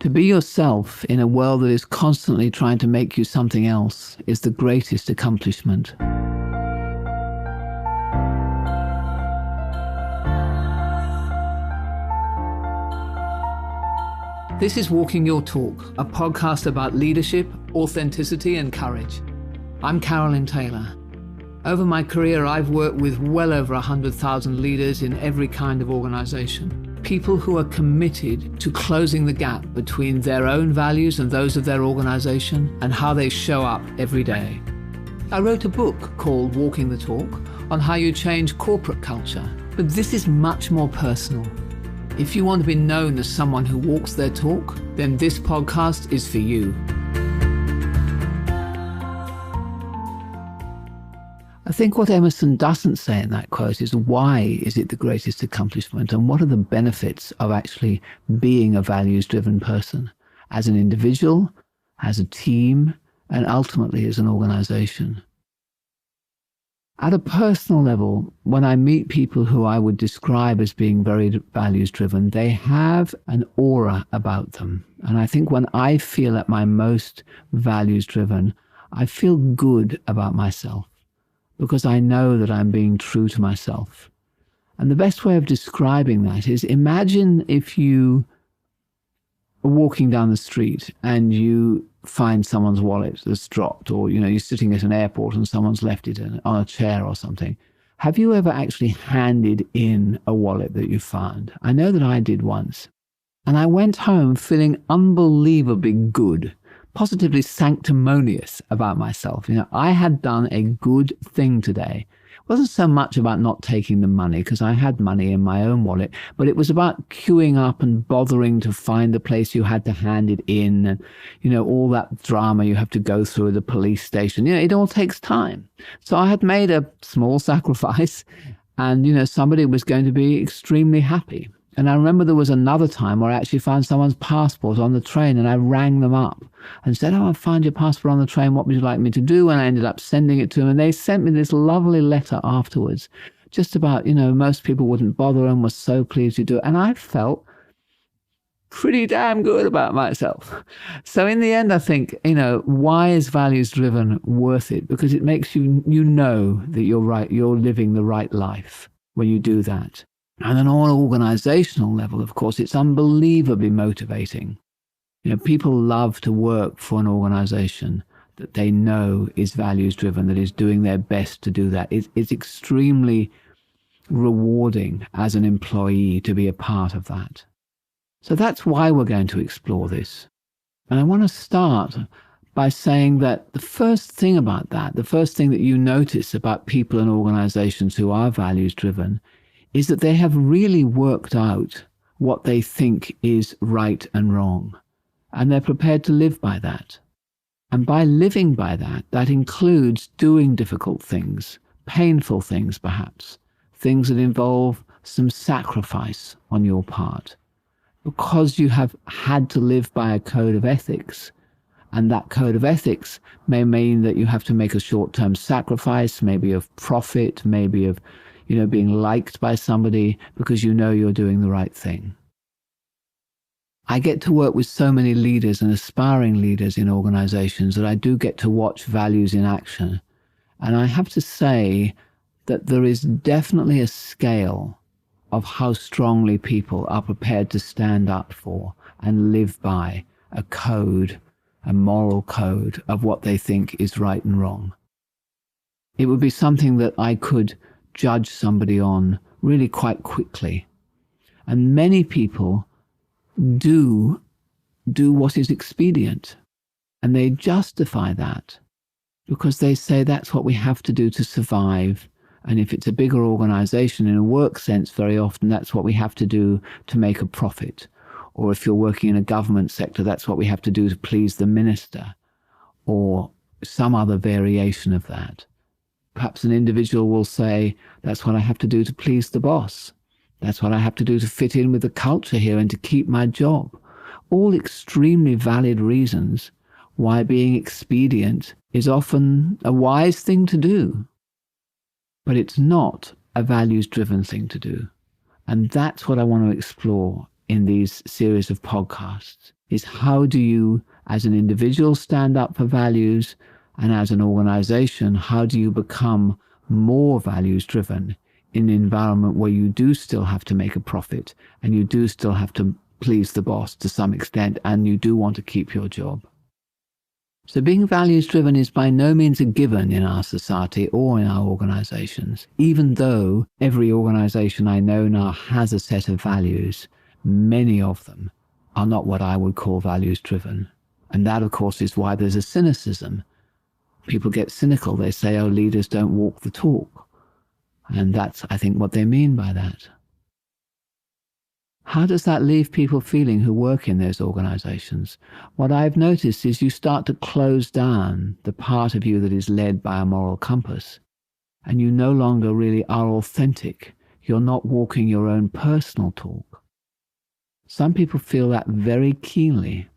To be yourself in a world that is constantly trying to make you something else is the greatest accomplishment. This is Walking Your Talk, a podcast about leadership, authenticity, and courage. I'm Carolyn Taylor. Over my career, I've worked with well over 100,000 leaders in every kind of organization. People who are committed to closing the gap between their own values and those of their organization and how they show up every day. I wrote a book called Walking the Talk on how you change corporate culture, but this is much more personal. If you want to be known as someone who walks their talk, then this podcast is for you. I think what Emerson doesn't say in that quote is why is it the greatest accomplishment and what are the benefits of actually being a values-driven person as an individual, as a team, and ultimately as an organization. At a personal level, when I meet people who I would describe as being very values-driven, they have an aura about them. And I think when I feel at my most values-driven, I feel good about myself because I know that I'm being true to myself. And the best way of describing that is imagine if you are walking down the street and you find someone's wallet that's dropped, or you're sitting at an airport and someone's left it on a chair or something. Have you ever actually handed in a wallet that you found? I know that I did once. And I went home feeling unbelievably good, positively sanctimonious about myself. I had done a good thing today. It wasn't so much about not taking the money, because I had money in my own wallet, but it was about queuing up and bothering to find the place you had to hand it in, and, all that drama you have to go through at the police station. It all takes time. So I had made a small sacrifice, and, somebody was going to be extremely happy. And I remember there was another time where I actually found someone's passport on the train, and I rang them up and said, I found your passport on the train. What would you like me to do? And I ended up sending it to them. And they sent me this lovely letter afterwards, just about, most people wouldn't bother and were so pleased to do it. And I felt pretty damn good about myself. So in the end, I think, why is values driven worth it? Because it makes you know that you're right, you're living the right life when you do that. And on an organizational level, of course, it's unbelievably motivating. People love to work for an organization that they know is values-driven, that is doing their best to do that. It's extremely rewarding as an employee to be a part of that. So that's why we're going to explore this. And I want to start by saying that the first thing about that, the first thing that you notice about people and organizations who are values-driven is that they have really worked out what they think is right and wrong. And they're prepared to live by that. And by living by that, that includes doing difficult things, painful things perhaps, things that involve some sacrifice on your part. Because you have had to live by a code of ethics, and that code of ethics may mean that you have to make a short-term sacrifice, maybe of profit, maybe of being liked by somebody because you're doing the right thing. I get to work with so many leaders and aspiring leaders in organizations that I do get to watch values in action. And I have to say that there is definitely a scale of how strongly people are prepared to stand up for and live by a code, a moral code of what they think is right and wrong. It would be something that I could judge somebody on really quite quickly. And many people do what is expedient. And they justify that because they say that's what we have to do to survive. And if it's a bigger organization in a work sense, very often that's what we have to do to make a profit. Or if you're working in a government sector, that's what we have to do to please the minister, or some other variation of that. Perhaps an individual will say, that's what I have to do to please the boss. That's what I have to do to fit in with the culture here and to keep my job. All extremely valid reasons why being expedient is often a wise thing to do. But it's not a values-driven thing to do. And that's what I want to explore in these series of podcasts. is how do you, as an individual, stand up for values, and as an organization, how do you become more values-driven in an environment where you do still have to make a profit and you do still have to please the boss to some extent and you do want to keep your job. So being values-driven is by no means a given in our society or in our organizations. Even though every organization I know now has a set of values, many of them are not what I would call values-driven. And that, of course, is why there's a cynicism. People get cynical. They say, oh, leaders don't walk the talk. And that's, I think, what they mean by that. How does that leave people feeling who work in those organizations? What I've noticed is you start to close down the part of you that is led by a moral compass, and you no longer really are authentic. You're not walking your own personal talk. Some people feel that very keenly.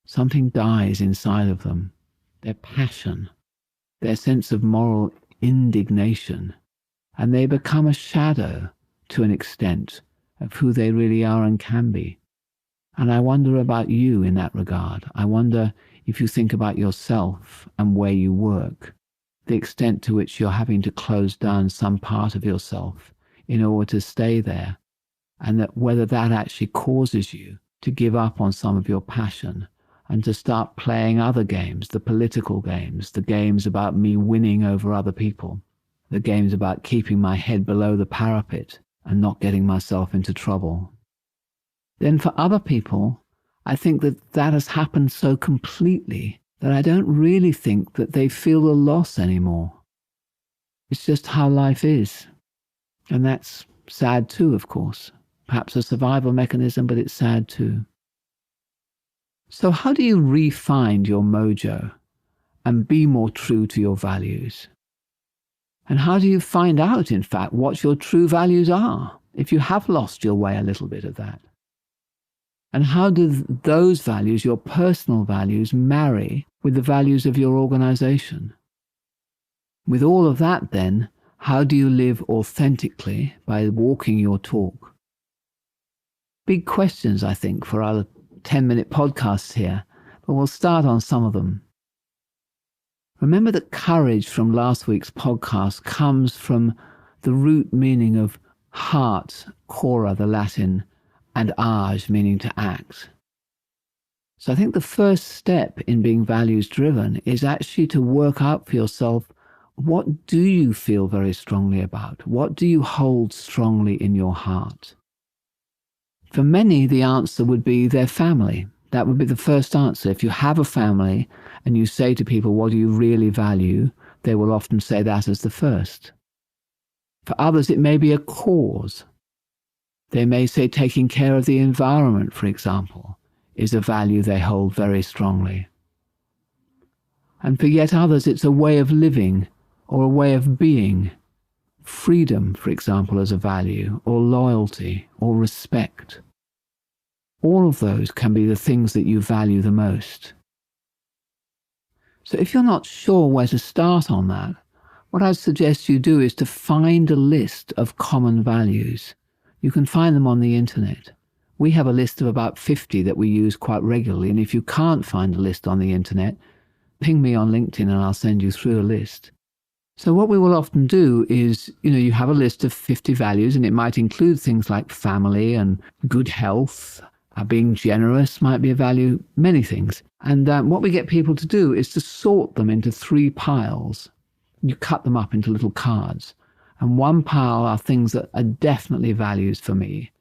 Something dies inside of them. Their passion, their sense of moral indignation, and they become a shadow to an extent of who they really are and can be. And I wonder about you in that regard. I wonder if you think about yourself and where you work, the extent to which you're having to close down some part of yourself in order to stay there, and that whether that actually causes you to give up on some of your passion and to start playing other games, the political games, the games about me winning over other people, the games about keeping my head below the parapet and not getting myself into trouble. Then for other people, I think that that has happened so completely that I don't really think that they feel the loss anymore. It's just how life is. And that's sad too, of course. Perhaps a survival mechanism, but it's sad too. So how do you re-find your mojo and be more true to your values? And how do you find out, in fact, what your true values are, if you have lost your way a little bit of that? And how do those values, your personal values, marry with the values of your organization? With all of that, then, how do you live authentically by walking your talk? Big questions, I think, for our 10-minute podcasts here, but we'll start on some of them. Remember that courage from last week's podcast comes from the root meaning of heart, cora, the Latin, and age, meaning to act. So I think the first step in being values-driven is actually to work out for yourself, what do you feel very strongly about? What do you hold strongly in your heart? For many, the answer would be their family. That would be the first answer. If you have a family and you say to people, what do you really value? They will often say that as the first. For others, it may be a cause. They may say taking care of the environment, for example, is a value they hold very strongly. And for yet others, it's a way of living or a way of being. Freedom, for example, as a value, or loyalty, or respect. All of those can be the things that you value the most. So if you're not sure where to start on that, what I'd suggest you do is to find a list of common values. You can find them on the internet. We have a list of about 50 that we use quite regularly, and if you can't find a list on the internet, ping me on LinkedIn and I'll send you through a list. So what we will often do is, you have a list of 50 values, and it might include things like family and good health. Being generous might be a value, many things. And what we get people to do is to sort them into 3 piles. You cut them up into little cards. And one pile are things that are definitely values for me.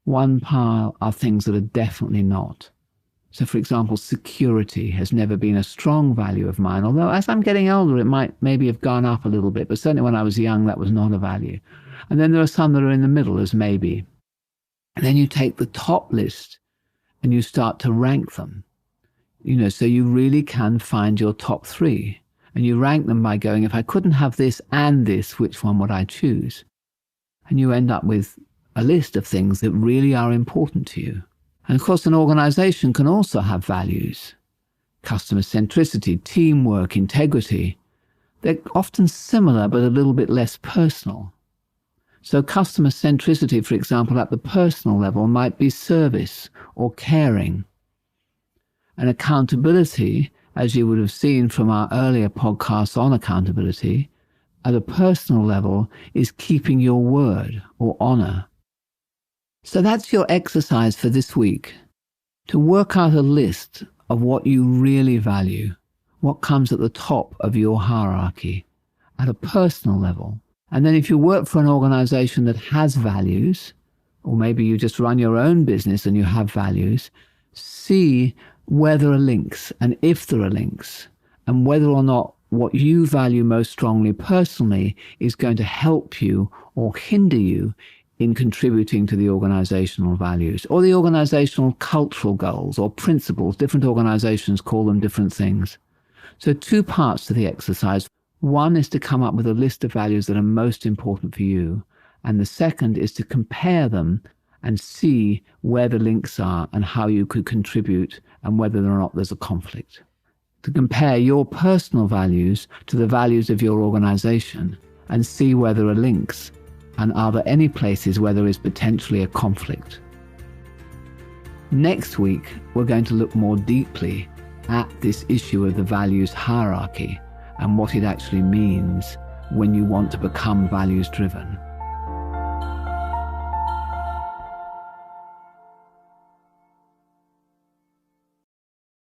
One pile are things that are definitely not. So, for example, security has never been a strong value of mine, although as I'm getting older, it might maybe have gone up a little bit, but certainly when I was young, that was not a value. And then there are some that are in the middle as maybe. And then you take the top list and you start to rank them, so you really can find your top 3. And you rank them by going, if I couldn't have this and this, which one would I choose? And you end up with a list of things that really are important to you. And of course, an organization can also have values. Customer-centricity, teamwork, integrity. They're often similar, but a little bit less personal. So customer-centricity, for example, at the personal level might be service or caring. And accountability, as you would have seen from our earlier podcasts on accountability, at a personal level is keeping your word or honor. So that's your exercise for this week, to work out a list of what you really value, what comes at the top of your hierarchy at a personal level. And then if you work for an organization that has values, or maybe you just run your own business and you have values, see where there are links and if there are links, and whether or not what you value most strongly personally is going to help you or hinder you in contributing to the organizational values or the organizational cultural goals or principles. Different organizations call them different things. So 2 parts to the exercise. One is to come up with a list of values that are most important for you. And the second is to compare them and see where the links are and how you could contribute and whether or not there's a conflict. To compare your personal values to the values of your organization and see where there are links and are there any places where there is potentially a conflict. Next week, we're going to look more deeply at this issue of the values hierarchy and what it actually means when you want to become values driven.